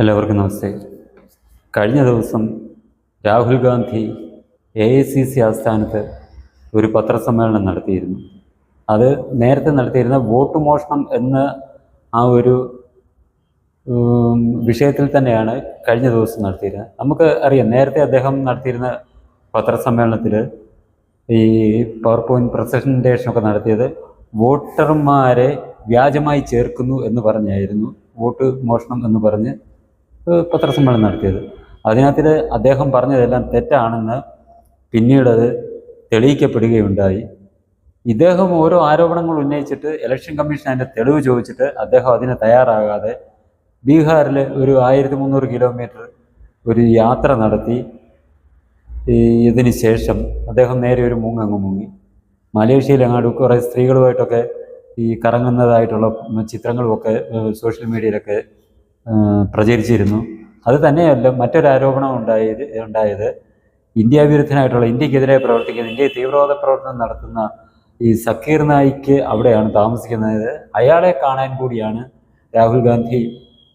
എല്ലാവർക്കും നമസ്തേ. കഴിഞ്ഞ ദിവസം രാഹുൽ ഗാന്ധി AICC ആസ്ഥാനത്ത് ഒരു പത്രസമ്മേളനം നടത്തിയിരുന്നു. അത് നേരത്തെ നടത്തിയിരുന്ന വോട്ട് മോഷണം എന്ന ആ ഒരു വിഷയത്തിൽ തന്നെയാണ് കഴിഞ്ഞ ദിവസം നടത്തിയിരുന്നത്. നമുക്ക് അറിയാം, നേരത്തെ അദ്ദേഹം നടത്തിയിരുന്ന പത്രസമ്മേളനത്തിൽ ഈ പവർ പോയിൻറ്റ് പ്രസൻറ്റേഷനൊക്കെ നടത്തിയത് വോട്ടർമാരെ വ്യാജമായി ചേർക്കുന്നു എന്ന് പറഞ്ഞായിരുന്നു, വോട്ട് മോഷണം എന്ന് പറഞ്ഞ് പത്രസമ്മേളനം നടത്തിയത്. അതിനകത്തിൽ അദ്ദേഹം പറഞ്ഞതെല്ലാം തെറ്റാണെന്ന് പിന്നീടത് തെളിയിക്കപ്പെടുകയുണ്ടായി. ഇദ്ദേഹം ഓരോ ആരോപണങ്ങൾ ഉന്നയിച്ചിട്ട് ഇലക്ഷൻ കമ്മീഷൻ അതിൻ്റെ തെളിവ് ചോദിച്ചിട്ട് അദ്ദേഹം അതിന് തയ്യാറാകാതെ ബീഹാറിൽ ഒരു 1300 കിലോമീറ്റർ ഒരു യാത്ര നടത്തി. ഇതിന് ശേഷം അദ്ദേഹം നേരെ ഒരു മുങ്ങ് മുങ്ങി. മലേഷ്യയിലെങ്ങാണ്ട് കുറേ സ്ത്രീകളുമായിട്ടൊക്കെ ഈ കറങ്ങുന്നതായിട്ടുള്ള ചിത്രങ്ങളുമൊക്കെ സോഷ്യൽ മീഡിയയിലൊക്കെ പ്രചരിച്ചിരുന്നു. അത് തന്നെയല്ല, മറ്റൊരാരോപണം ഉണ്ടായത് ഇന്ത്യ വിരുദ്ധനായിട്ടുള്ള, ഇന്ത്യക്കെതിരെ പ്രവർത്തിക്കുന്ന, ഇന്ത്യ തീവ്രവാദ പ്രവർത്തനം നടത്തുന്ന ഈ സക്കീർ നായിക്ക് അവിടെയാണ് താമസിക്കുന്നത്. അയാളെ കാണാൻ കൂടിയാണ് രാഹുൽ ഗാന്ധി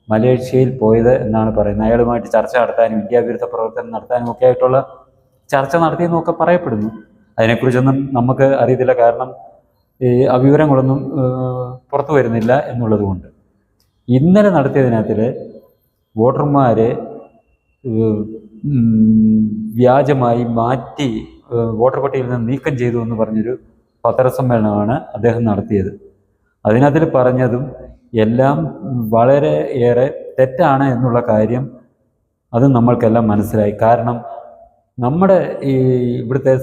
മലേഷ്യയിൽ പോയത് എന്നാണ് പറയുന്നത്. അയാളുമായിട്ട് ചർച്ച നടത്താനും ഇന്ത്യ വിരുദ്ധ പ്രവർത്തനം നടത്താനും ഒക്കെ ആയിട്ടുള്ള ചർച്ച നടത്തിയെന്നൊക്കെ പറയപ്പെടുന്നു. അതിനെക്കുറിച്ചൊന്നും നമുക്ക് അറിയത്തില്ല, കാരണം ആ വിവരങ്ങളൊന്നും പുറത്തു വരുന്നില്ല എന്നുള്ളത് കൊണ്ട്. ഇന്നലെ നടത്തിയതിനകത്തിൽ വോട്ടർമാരെ വ്യാജമായി മാറ്റി വോട്ടർ പട്ടികയിൽ നിന്ന് നീക്കം ചെയ്തു എന്ന് പറഞ്ഞൊരു പത്രസമ്മേളനമാണ് അദ്ദേഹം നടത്തിയത്. അതിനകത്തിൽ പറഞ്ഞതും എല്ലാം വളരെ ഏറെ തെറ്റാണ് എന്നുള്ള കാര്യം അത് നമ്മൾക്കെല്ലാം മനസ്സിലായി. കാരണം നമ്മുടെ ഈ ഇവിടുത്തെ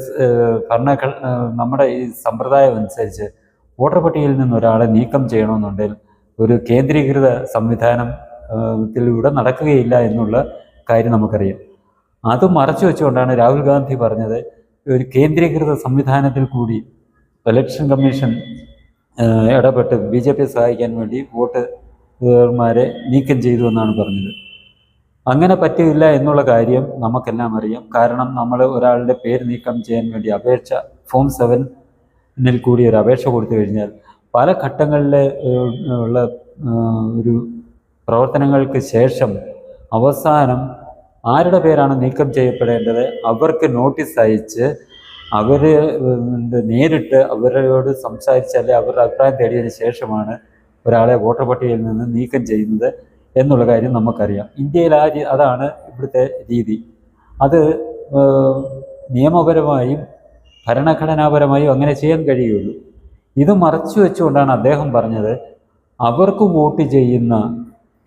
നമ്മുടെ ഈ സമ്പ്രദായം അനുസരിച്ച് വോട്ടർ പട്ടികയിൽ നിന്ന് ഒരാളെ നീക്കം ചെയ്യണമെന്നുണ്ടെങ്കിൽ ഒരു കേന്ദ്രീകൃത സംവിധാനത്തിലൂടെ നടക്കുകയില്ല എന്നുള്ള കാര്യം നമുക്കറിയാം. അത് മറച്ചു വെച്ചുകൊണ്ടാണ് രാഹുൽ ഗാന്ധി പറഞ്ഞത് ഒരു കേന്ദ്രീകൃത സംവിധാനത്തിൽ കൂടി ഇലക്ഷൻ കമ്മീഷൻ ഇടപെട്ട് BJP സഹായിക്കാൻ വേണ്ടി വോട്ടർമാരെ നീക്കം ചെയ്തു എന്നാണ് പറഞ്ഞത്. അങ്ങനെ പറ്റില്ല എന്നുള്ള കാര്യം നമുക്കെല്ലാം അറിയാം. കാരണം നമ്മൾ ഒരാളുടെ പേര് നീക്കം ചെയ്യാൻ വേണ്ടി ഫോം 7 കൂടി ഒരു അപേക്ഷ കൊടുത്തു കഴിഞ്ഞാൽ പല ഘട്ടങ്ങളിൽ ഉള്ള ഒരു പ്രവർത്തനങ്ങൾക്ക് ശേഷം അവസാനം ആരുടെ പേരാണ് നീക്കം ചെയ്യപ്പെടേണ്ടത് അവർക്ക് നോട്ടീസ് അയച്ച് അവർ നേരിട്ട് അവരോട് സംസാരിച്ച് അല്ലെങ്കിൽ അവരുടെ അഭിപ്രായം തേടിയതിന് ശേഷമാണ് ഒരാളെ വോട്ടർ പട്ടികയിൽ നിന്ന് നീക്കം ചെയ്യുന്നത് എന്നുള്ള കാര്യം നമുക്കറിയാം. ഇന്ത്യയിൽ അതാണ് ഇവിടുത്തെ രീതി. അത് നിയമപരമായും ഭരണഘടനാപരമായും അങ്ങനെ ചെയ്യാൻ കഴിയുള്ളൂ. ഇത് മറച്ചു വെച്ചുകൊണ്ടാണ് അദ്ദേഹം പറഞ്ഞത് അവർക്ക് വോട്ട് ചെയ്യുന്ന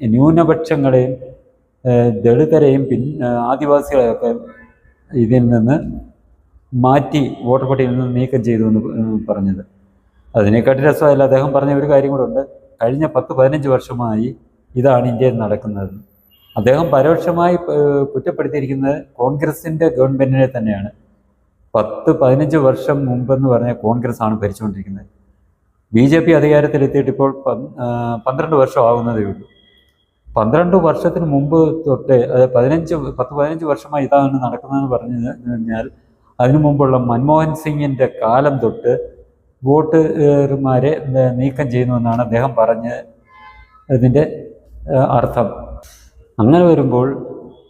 ന്യൂനപക്ഷങ്ങളെയും ദളിതരെയും ആദിവാസികളെയൊക്കെ ഇതിൽ നിന്ന് മാറ്റി വോട്ടർ പട്ടികയിൽ നിന്ന് നീക്കം ചെയ്തു എന്ന് പറഞ്ഞത്. അതിനെക്കാട്ടി രസമല്ല, അദ്ദേഹം പറഞ്ഞ ഒരു കാര്യം കൂടെ ഉണ്ട്. കഴിഞ്ഞ 10-15 വർഷമായി ഇതാണ് ഇന്ത്യയിൽ നടക്കുന്നത്. അദ്ദേഹം പരോക്ഷമായി കുറ്റപ്പെടുത്തിയിരിക്കുന്നത് കോൺഗ്രസിൻ്റെ ഗവൺമെൻറ്റിനെ തന്നെയാണ്. 10-15 വർഷം മുമ്പെന്ന് പറഞ്ഞാൽ കോൺഗ്രസ് ആണ് ഭരിച്ചുകൊണ്ടിരിക്കുന്നത്. BJP അധികാരത്തിലെത്തിയിട്ട് ഇപ്പോൾ 12 വർഷം ആകുന്നതേ ഉള്ളൂ. 12 വർഷത്തിന് മുമ്പ് തൊട്ട് 10-15 വർഷമായി ഇതാണ് നടക്കുന്നതെന്ന് പറഞ്ഞു കഴിഞ്ഞാൽ അതിനു മുമ്പുള്ള മൻമോഹൻ സിംഗിൻ്റെ കാലം തൊട്ട് വോട്ടർമാരെ നീക്കം ചെയ്യുന്നുവെന്നാണ് അദ്ദേഹം ഇതിൻ്റെ അർത്ഥം. അങ്ങനെ വരുമ്പോൾ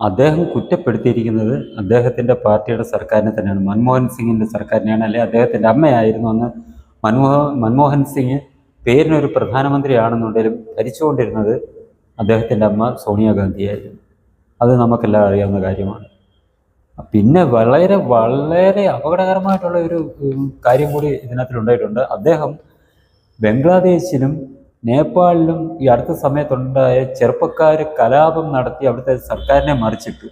അദ്ദേഹം കുറ്റപ്പെടുത്തിയിരിക്കുന്നത് അദ്ദേഹത്തിൻ്റെ പാർട്ടിയുടെ സർക്കാരിനെ തന്നെയാണ്, മൻമോഹൻ സിംഗിൻ്റെ സർക്കാരിനെയാണ്. അല്ലെങ്കിൽ അദ്ദേഹത്തിൻ്റെ അമ്മയായിരുന്നു അന്ന് മൻമോഹൻ സിംഗ് പേരിനൊരു പ്രധാനമന്ത്രിയാണെന്നുണ്ടെങ്കിലും ഭരിച്ചുകൊണ്ടിരുന്നത് അദ്ദേഹത്തിൻ്റെ അമ്മ സോണിയാഗാന്ധിയായിരുന്നു. അത് നമുക്കെല്ലാം അറിയാവുന്ന കാര്യമാണ്. പിന്നെ വളരെ വളരെ അപകടകരമായിട്ടുള്ള ഒരു കാര്യം കൂടി ഇതിനകത്തിലുണ്ടായിട്ടുണ്ട്. അദ്ദേഹം ബംഗ്ലാദേശിലും നേപ്പാളിലും ഈ അടുത്ത സമയത്തുണ്ടായ ചെറുപ്പക്കാർ കലാപം നടത്തി അവിടുത്തെ സർക്കാരിനെ മറിച്ചിട്ടു.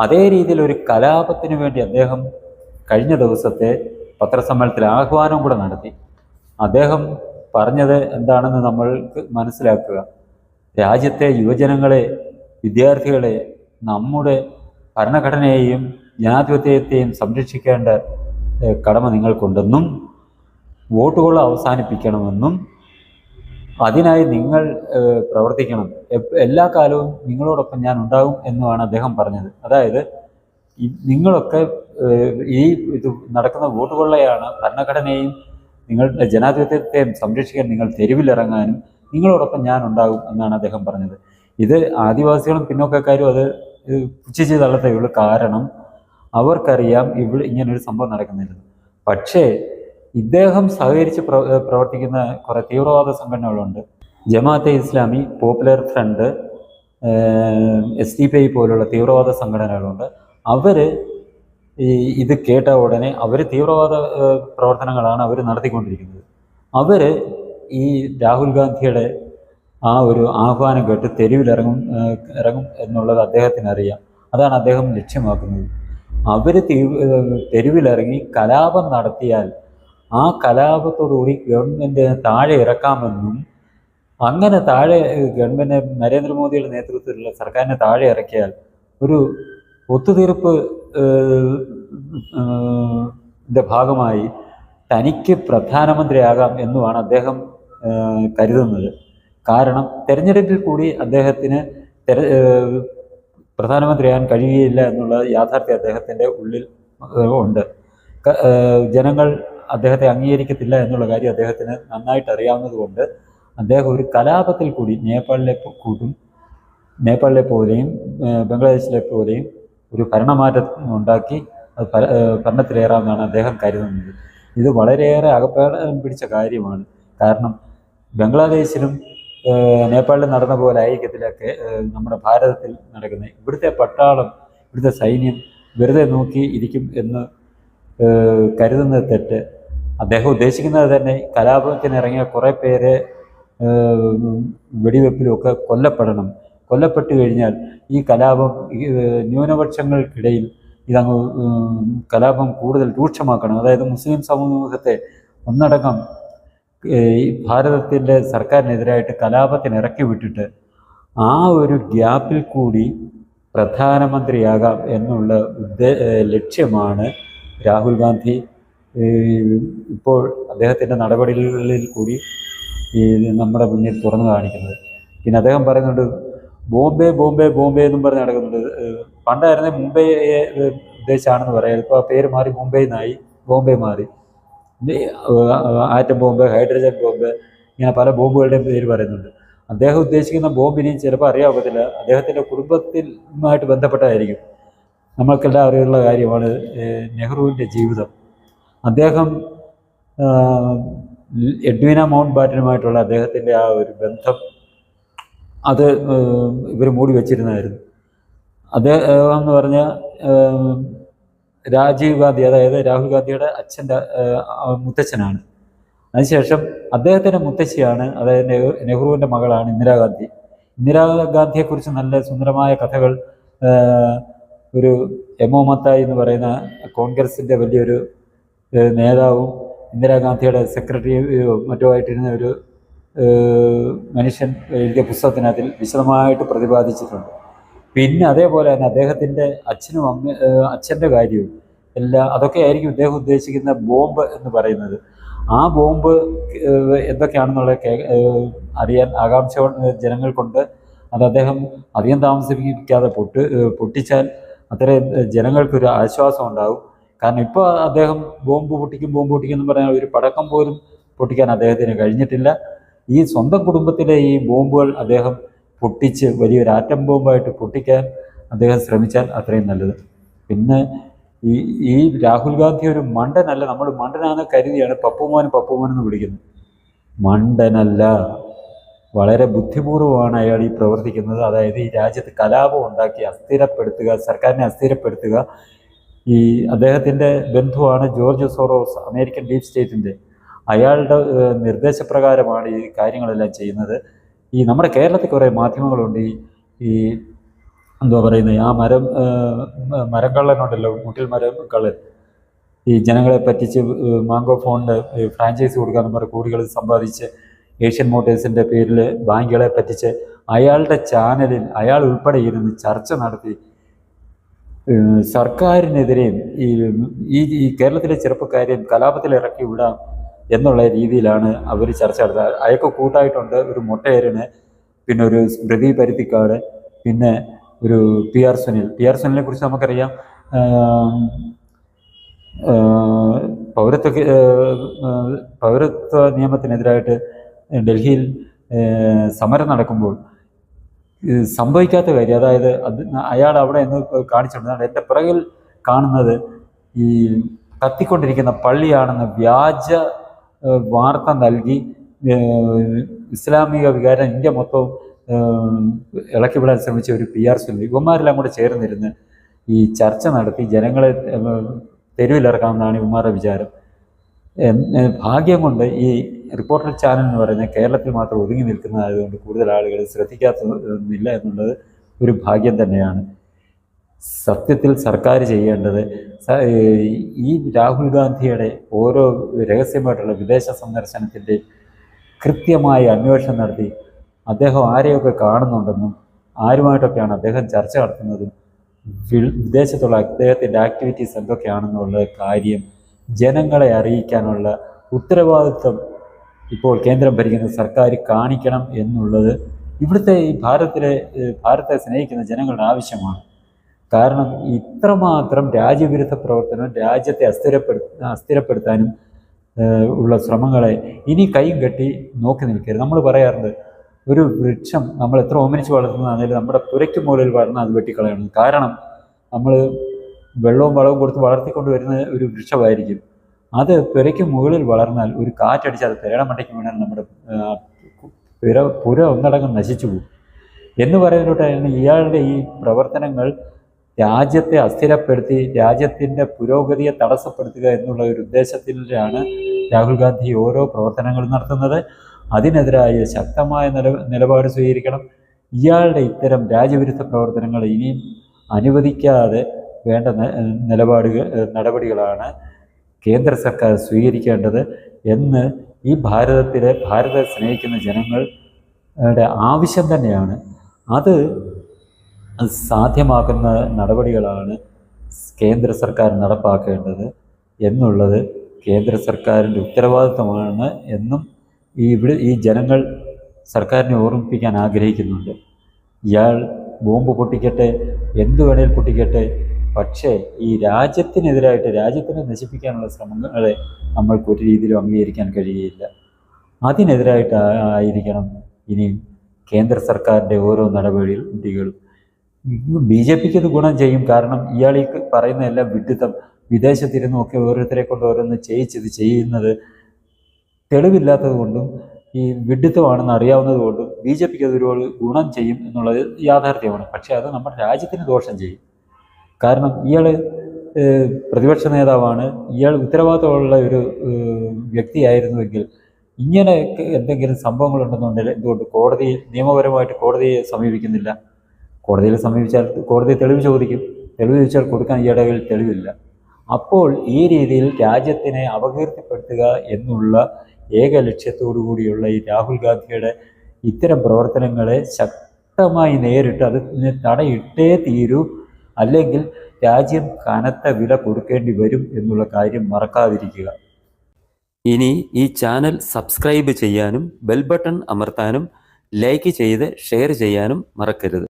അതേ രീതിയിൽ ഒരു കലാപത്തിന് വേണ്ടി അദ്ദേഹം കഴിഞ്ഞ ദിവസത്തെ പത്രസമ്മേളനത്തിൽ ആഹ്വാനം കൂടെ നടത്തി. അദ്ദേഹം പറഞ്ഞത് എന്താണെന്ന് നമ്മൾക്ക് മനസ്സിലാക്കുക. രാജ്യത്തെ യുവജനങ്ങളെ, വിദ്യാർത്ഥികളെ, നമ്മുടെ ഭരണഘടനയെയും ജനാധിപത്യത്തെയും സംരക്ഷിക്കേണ്ട കടമ നിങ്ങൾക്കുണ്ടെന്നും വോട്ടുകൾ അവസാനിപ്പിക്കണമെന്നും അതിനായി നിങ്ങൾ പ്രവർത്തിക്കണം, എല്ലാ കാലവും നിങ്ങളോടൊപ്പം ഞാൻ ഉണ്ടാകും എന്നുമാണ് അദ്ദേഹം പറഞ്ഞത്. അതായത് നിങ്ങളൊക്കെ ഇത് നടക്കുന്ന വോട്ട് കൊള്ളയാണ്, ഭരണഘടനയെയും നിങ്ങളുടെ ജനാധിപത്യത്തെയും സംരക്ഷിക്കാൻ നിങ്ങൾ തെരുവിലിറങ്ങാനും നിങ്ങളോടൊപ്പം ഞാൻ ഉണ്ടാകും എന്നാണ് അദ്ദേഹം പറഞ്ഞത്. ഇത് ആദിവാസികളും പിന്നോക്കക്കാരും അത് പുച്ഛിച്ച് തള്ളത്തേ ഉള്ളൂ. കാരണം അവർക്കറിയാം ഇവിടെ ഇങ്ങനൊരു സംഭവം നടക്കുന്നില്ല. പക്ഷേ ഇദ്ദേഹം സഹകരിച്ച് പ്രവർത്തിക്കുന്ന കുറേ തീവ്രവാദ സംഘടനകളുണ്ട്. Jamaat-e Islami, popular front, SDPI പോലുള്ള തീവ്രവാദ സംഘടനകളുണ്ട്. അവർ ഇത് കേട്ട ഉടനെ അവർ തീവ്രവാദ പ്രവർത്തനങ്ങളാണ് അവർ നടത്തിക്കൊണ്ടിരിക്കുന്നത്. അവർ ഈ രാഹുൽ ഗാന്ധിയുടെ ആ ഒരു ആഹ്വാനം കേട്ട് തെരുവിലിറങ്ങും എന്നുള്ളത് അദ്ദേഹത്തിന് അറിയാം. അതാണ് അദ്ദേഹം ലക്ഷ്യമാക്കുന്നത്. അവർ തെരുവിലിറങ്ങി കലാപം നടത്തിയാൽ ആ കലാപത്തോടുകൂടി ഗവൺമെൻറ്റിനെ താഴെ ഇറക്കാമെന്നും, അങ്ങനെ താഴെ ഗവൺമെൻറ് നരേന്ദ്രമോദിയുടെ നേതൃത്വത്തിലുള്ള സർക്കാരിനെ താഴെ ഇറക്കിയാൽ ഒരു ഒത്തുതീർപ്പ് ഭാഗമായി തനിക്ക് പ്രധാനമന്ത്രിയാകാം എന്നുമാണ് അദ്ദേഹം കരുതുന്നത്. കാരണം തെരഞ്ഞെടുപ്പിൽ കൂടി അദ്ദേഹത്തിന് പ്രധാനമന്ത്രിയാകാൻ കഴിയുകയില്ല എന്നുള്ള യാഥാർത്ഥ്യം അദ്ദേഹത്തിൻ്റെ ഉള്ളിൽ ഉണ്ട്. ജനങ്ങൾ അദ്ദേഹത്തെ അംഗീകരിക്കത്തില്ല എന്നുള്ള കാര്യം അദ്ദേഹത്തിന് നന്നായിട്ട് അറിയാവുന്നത് കൊണ്ട് അദ്ദേഹം ഒരു കലാപത്തിൽ കൂടി നേപ്പാളിലെ പോലെയും ബംഗ്ലാദേശിലെ പോലെയും ഒരു ഭരണമാറ്റം ഉണ്ടാക്കി ഭരണത്തിലേറാമെന്നാണ് അദ്ദേഹം കരുതുന്നത്. ഇത് വളരെയേറെ അകപ്പാടം പിടിച്ച കാര്യമാണ്. കാരണം ബംഗ്ലാദേശിലും നേപ്പാളിലും നടന്ന പോലെ ആയിരിക്കത്തിലൊക്കെ നമ്മുടെ ഭാരതത്തിൽ നടക്കുന്നത്. ഇവിടുത്തെ പട്ടാളം, ഇവിടുത്തെ സൈന്യം വെറുതെ നോക്കി ഇരിക്കും എന്ന് കരുതുന്നത് തെറ്റ്. അദ്ദേഹം ഉദ്ദേശിക്കുന്നത് തന്നെ കലാപത്തിനിറങ്ങിയ കുറേ പേരെ വെടിവെപ്പിലുമൊക്കെ കൊല്ലപ്പെട്ടു കഴിഞ്ഞാൽ ഈ കലാപം ന്യൂനപക്ഷങ്ങൾക്കിടയിൽ ഇതങ്ങ് കലാപം കൂടുതൽ രൂക്ഷമാക്കണം. അതായത് മുസ്ലിം സമൂഹത്തെ ഒന്നടങ്കം ഈ ഭാരതത്തിൻ്റെ സർക്കാരിനെതിരായിട്ട് കലാപത്തിന് ഇറക്കി വിട്ടിട്ട് ആ ഒരു ഗ്യാപ്പിൽ കൂടി പ്രധാനമന്ത്രിയാകാം എന്നുള്ള ലക്ഷ്യമാണ് രാഹുൽ ഗാന്ധി ഇപ്പോൾ അദ്ദേഹത്തിൻ്റെ നടപടികളിൽ കൂടി നമ്മുടെ മുന്നിൽ തുറന്നു കാണിക്കുന്നത്. പിന്നെ അദ്ദേഹം പറയുന്നുണ്ട് ബോംബെ ബോംബെ ബോംബെ എന്നും പറഞ്ഞ് നടക്കുന്നുണ്ട്. പണ്ടായിരുന്നേ മുംബൈയെ ഉദ്ദേശിച്ചാണെന്ന് പറയാം. ഇപ്പോൾ ആ പേര് മാറി മുംബൈ എന്നായി, ബോംബെ മാറി. ആറ്റം ബോംബ്, ഹൈഡ്രജൻ ബോംബ്, ഇങ്ങനെ പല ബോംബുകളുടെയും പേര് പറയുന്നുണ്ട്. അദ്ദേഹം ഉദ്ദേശിക്കുന്ന ബോംബിനെയും ചിലപ്പോൾ അറിയാവത്തില്ല, അദ്ദേഹത്തിൻ്റെ കുടുംബത്തിലുമായിട്ട് ബന്ധപ്പെട്ടതായിരിക്കും. നമ്മൾക്കെല്ലാം അറിയുള്ള കാര്യമാണ് നെഹ്റുവിൻ്റെ ജീവിതം. അദ്ദേഹം എഡ്വിന മൗണ്ട് ബാറ്റനുമായിട്ടുള്ള അദ്ദേഹത്തിൻ്റെ ആ ഒരു ബന്ധം അത് ഇവർ മൂടി വച്ചിരുന്നതായിരുന്നു. അദ്ദേഹം എന്ന് പറഞ്ഞാൽ രാജീവ് ഗാന്ധി, അതായത് രാഹുൽ ഗാന്ധിയുടെ അച്ഛൻ്റെ മുത്തച്ഛനാണ്. അതിനുശേഷം അദ്ദേഹത്തിൻ്റെ മുത്തശ്ശിയാണ്, അതായത് നെഹ്റുവിൻ്റെ മകളാണ് ഇന്ദിരാഗാന്ധി. ഇന്ദിരാഗാന്ധിയെക്കുറിച്ച് നല്ല സുന്ദരമായ കഥകൾ ഒരു എമോ മത്തായി എന്ന് പറയുന്ന കോൺഗ്രസിൻ്റെ വലിയൊരു നേതാവും ഇന്ദിരാഗാന്ധിയുടെ സെക്രട്ടറിയോ മറ്റോ ആയിട്ടിരുന്ന ഒരു മനുഷ്യൻ എഴുതിയ പുസ്തകത്തിനകത്തിൽ വിശദമായിട്ട് പ്രതിപാദിച്ചിട്ടുണ്ട്. പിന്നെ അതേപോലെ തന്നെ അദ്ദേഹത്തിൻ്റെ അച്ഛൻ്റെ കാര്യവും എല്ലാം അതൊക്കെ ആയിരിക്കും ഇദ്ദേഹം ഉദ്ദേശിക്കുന്ന ബോംബ് എന്ന് പറയുന്നത്. ആ ബോംബ് എന്തൊക്കെയാണെന്നുള്ള അറിയാൻ ആകാംക്ഷ ജനങ്ങൾക്കുണ്ട്. അത് അദ്ദേഹം അധികം താമസിപ്പിക്കാതെ പൊട്ടിച്ചാൽ അത്രയും ജനങ്ങൾക്കൊരു ആശ്വാസം ഉണ്ടാകും. കാരണം ഇപ്പോൾ അദ്ദേഹം ബോംബ് പൊട്ടിക്കും എന്ന് പറഞ്ഞാൽ ഒരു പടക്കം പോലും പൊട്ടിക്കാൻ അദ്ദേഹത്തിന് കഴിഞ്ഞിട്ടില്ല. ഈ സ്വന്തം കുടുംബത്തിലെ ഈ ബോംബുകൾ അദ്ദേഹം പൊട്ടിച്ച് വലിയൊരു ആറ്റം ബോംബായിട്ട് പൊട്ടിക്കാൻ അദ്ദേഹം ശ്രമിച്ചാൽ അത്രയും നല്ലത്. പിന്നെ ഈ രാഹുൽ ഗാന്ധി ഒരു മണ്ടനല്ല. നമ്മൾ മണ്ടനാണെന്ന് കരുതിയാണ് പപ്പുമോനെന്ന് വിളിക്കുന്നത്. മണ്ടനല്ല, വളരെ ബുദ്ധിപൂർവമാണ് അയാൾ ഈ പ്രവർത്തിക്കുന്നത്. അതായത് ഈ രാജ്യത്ത് കലാപം ഉണ്ടാക്കി സർക്കാരിനെ അസ്ഥിരപ്പെടുത്തുക. ഈ അദ്ദേഹത്തിൻ്റെ ബന്ധുവാണ് ജോർജ് സോറോസ്, അമേരിക്കൻ ഡീപ് സ്റ്റേറ്റിൻ്റെ. അയാളുടെ നിർദ്ദേശപ്രകാരമാണ് ഈ കാര്യങ്ങളെല്ലാം ചെയ്യുന്നത്. ഈ നമ്മുടെ കേരളത്തിൽ കുറേ മാധ്യമങ്ങളുണ്ട്. ഈ എന്തുവാ പറയുന്നത്, ആ മരം കള്ളനുണ്ടല്ലോ, മുട്ടിൽ മരം കള്ളൻ, ഈ ജനങ്ങളെ പറ്റിച്ച് മാംഗോ ഫോണിന് ഫ്രാഞ്ചൈസി കൊടുക്കാമെന്ന് പറഞ്ഞ് കോടികൾ സമ്പാദിച്ച് ഏഷ്യൻ മോട്ടോഴ്സിൻ്റെ പേരിൽ ബാങ്കുകളെ പറ്റിച്ച് അയാളുടെ ചാനലിൽ അയാൾ ഉൾപ്പെടെ ഇരുന്ന് ചർച്ച നടത്തി സർക്കാരിനെതിരെയും ഈ കേരളത്തിലെ ചെറുപ്പക്കാരെയും കലാപത്തിൽ ഇറക്കി വിടാം എന്നുള്ള രീതിയിലാണ് അവർ ചർച്ച നടത്തുന്നത്. അയാൾക്ക് കൂട്ടായിട്ടുണ്ട് ഒരു മൊട്ടേരന്, പിന്നെ ഒരു സ്മൃതി പരുത്തിക്കാട്, പിന്നെ ഒരു PR സുനിലിനെ കുറിച്ച് നമുക്കറിയാം. പൗരത്വ നിയമത്തിനെതിരായിട്ട് ഡൽഹിയിൽ സമരം നടക്കുമ്പോൾ സംഭവിക്കാത്ത കാര്യം. അതായത് അത് അയാൾ അവിടെ നിന്ന് കാണിച്ചിട്ടുണ്ട്. എൻ്റെ പിറകിൽ കാണുന്നത് ഈ കത്തിക്കൊണ്ടിരിക്കുന്ന പള്ളിയാണെന്ന് വ്യാജ വാർത്ത നൽകി ഇസ്ലാമിക വികാരം ഇന്ത്യ മൊത്തവും ഇളക്കി വിടാൻ ശ്രമിച്ച ഒരു PR സുനിൽ, ഇവന്മാരെല്ലാം കൂടെ ചേർന്നിരുന്ന് ഈ ചർച്ച നടത്തി ജനങ്ങളെ തെരുവിലിറക്കാമെന്നാണ് ഇവന്മാരുടെ വിചാരം. ഭാഗ്യം കൊണ്ട് ഈ റിപ്പോർട്ടർ ചാനൽ എന്ന് പറയുന്നത് കേരളത്തിൽ മാത്രം ഒതുങ്ങി നിൽക്കുന്നതായതുകൊണ്ട് കൂടുതൽ ആളുകൾ ശ്രദ്ധിക്കാത്തതൊന്നുമില്ല എന്നുള്ളത് ഒരു ഭാഗ്യം തന്നെയാണ്. സത്യത്തിൽ സർക്കാർ ചെയ്യേണ്ടത് ഈ രാഹുൽ ഗാന്ധിയുടെ ഓരോ രഹസ്യമായിട്ടുള്ള വിദേശ സന്ദർശനത്തിൻ്റെ കൃത്യമായ അന്വേഷണം നടത്തി അദ്ദേഹം ആരെയൊക്കെ കാണുന്നുണ്ടെന്നും ആരുമായിട്ടൊക്കെയാണ് അദ്ദേഹം ചർച്ച നടത്തുന്നതും വിദേശത്തുള്ള അദ്ദേഹത്തിൻ്റെ ആക്ടിവിറ്റീസ് എന്തൊക്കെയാണെന്നുള്ള കാര്യം ജനങ്ങളെ അറിയിക്കാനുള്ള ഉത്തരവാദിത്വം ഇപ്പോൾ കേന്ദ്രം ഭരിക്കുന്ന സർക്കാർ കാണിക്കണം എന്നുള്ളത് ഇവിടുത്തെ ഈ ഭാരതത്തെ സ്നേഹിക്കുന്ന ജനങ്ങളുടെ ആവശ്യമാണ്. കാരണം ഇത്രമാത്രം രാജ്യവിരുദ്ധ പ്രവർത്തനം രാജ്യത്തെ അസ്ഥിരപ്പെടുത്താനും ഉള്ള ശ്രമങ്ങളെ ഇനി കൈയും കെട്ടി നോക്കി നിൽക്കരുത്. നമ്മൾ പറയാറുണ്ട്, ഒരു വൃക്ഷം നമ്മൾ എത്ര ഓമനിച്ച് വളർത്തുന്നതാണെങ്കിലും നമ്മുടെ പുരയ്ക്ക് മുകളിൽ വളർന്ന് അത് വെട്ടിക്കളയണം. കാരണം നമ്മൾ വെള്ളവും വളവും കൊടുത്ത് വളർത്തിക്കൊണ്ട് വരുന്ന ഒരു വൃക്ഷമായിരിക്കും. അത് പുരയ്ക്ക് മുകളിൽ വളർന്നാൽ ഒരു കാറ്റടിച്ച് അത് പുരയുടെ മണ്ടയ്ക്ക് വീണാൽ നമ്മുടെ പുര ഒന്നടങ്കം നശിച്ചു പോകും എന്ന് പറയുന്നതിലൂടെയാണ് ഇയാളുടെ ഈ പ്രവർത്തനങ്ങൾ രാജ്യത്തെ അസ്ഥിരപ്പെടുത്തി രാജ്യത്തിൻ്റെ പുരോഗതിയെ തടസ്സപ്പെടുത്തുക എന്നുള്ള ഒരു ഉദ്ദേശത്തിലാണ് രാഹുൽ ഗാന്ധി ഓരോ പ്രവർത്തനങ്ങളും നടത്തുന്നത്. അതിനെതിരായ ശക്തമായ നിലപാട് സ്വീകരിക്കണം. ഇയാളുടെ ഇത്തരം രാജ്യവിരുദ്ധ പ്രവർത്തനങ്ങൾ ഇനിയും അനുവദിക്കാതെ വേണ്ട നടപടികളാണ് കേന്ദ്ര സർക്കാർ സ്വീകരിക്കേണ്ടത് എന്ന് ഈ ഭാരതത്തെ സ്നേഹിക്കുന്ന ജനങ്ങളുടെ ആവശ്യം തന്നെയാണ്. അത് സാധ്യമാക്കുന്ന നടപടികളാണ് കേന്ദ്ര സർക്കാർ നടപ്പാക്കേണ്ടത് എന്നുള്ളത് കേന്ദ്ര സർക്കാരിൻ്റെ ഉത്തരവാദിത്വമാണ് എന്നും ഈ ജനങ്ങൾ സർക്കാരിനെ ഓർമ്മിപ്പിക്കാൻ ആഗ്രഹിക്കുന്നുണ്ട്. ഇയാൾ ബോംബ് പൊട്ടിക്കട്ടെ, എന്തു വേണേൽ പൊട്ടിക്കട്ടെ, പക്ഷേ ഈ രാജ്യത്തിനെതിരായിട്ട് രാജ്യത്തിനെ നശിപ്പിക്കാനുള്ള ശ്രമങ്ങളെ നമ്മൾക്കൊരു രീതിയിലും അംഗീകരിക്കാൻ കഴിയുകയില്ല. അതിനെതിരായിട്ടായിരിക്കണം ഇനിയും കേന്ദ്ര സർക്കാരിൻ്റെ ഓരോ നടപടികളും. BJPക്ക് ഇത് ഗുണം ചെയ്യും. കാരണം ഇയാൾ ഈ പറയുന്ന എല്ലാം വിഡ്ഢിത്തം, വിദേശത്തിരുന്നൊക്കെ ഓരോരുത്തരെ കൊണ്ട് ഓരോന്ന് ചെയ്യുന്നത് തെളിവില്ലാത്തത് കൊണ്ടും ഈ വിഡ്ഢിത്തമാണെന്ന് അറിയാവുന്നത് കൊണ്ടും BJPക്ക് അതൊരു ഗുണം ചെയ്യും എന്നുള്ളത് യാഥാർത്ഥ്യമാണ്. പക്ഷേ അത് നമ്മുടെ രാജ്യത്തിന് ദോഷം ചെയ്യും. കാരണം ഇയാൾ പ്രതിപക്ഷ നേതാവാണ്, ഇയാൾ ഉത്തരവാദിത്തമുള്ള ഒരു വ്യക്തിയായിരുന്നുവെങ്കിൽ ഇങ്ങനെ എന്തെങ്കിലും സംഭവങ്ങളുണ്ടെന്നുണ്ടെങ്കിൽ എന്തുകൊണ്ട് നിയമപരമായിട്ട് കോടതിയെ സമീപിക്കുന്നില്ല? കോടതിയിൽ സമീപിച്ചാൽ കോടതി തെളിവ് ചോദിക്കും. തെളിവ് ചോദിച്ചാൽ കൊടുക്കാൻ ഇയാളുടെ കയ്യിൽ തെളിവില്ല. അപ്പോൾ ഈ രീതിയിൽ രാജ്യത്തിനെ അപകീർത്തിപ്പെടുത്തുക എന്നുള്ള ഏക ലക്ഷ്യത്തോടു കൂടിയുള്ള ഈ രാഹുൽ ഗാന്ധിയുടെ ഇത്തരം പ്രവർത്തനങ്ങളെ ശക്തമായി നേരിട്ട് അതിന് തടയിട്ടേ തീരൂ. അല്ലെങ്കിൽ രാജ്യം കനത്ത വില കൊടുക്കേണ്ടി വരും എന്നുള്ള കാര്യം മറക്കാതിരിക്കുക. ഇനി ഈ ചാനൽ സബ്സ്ക്രൈബ് ചെയ്യാനും ബെൽ ബട്ടൺ അമർത്താനും ലൈക്ക് ചെയ്ത് ഷെയർ ചെയ്യാനും മറക്കരുത്.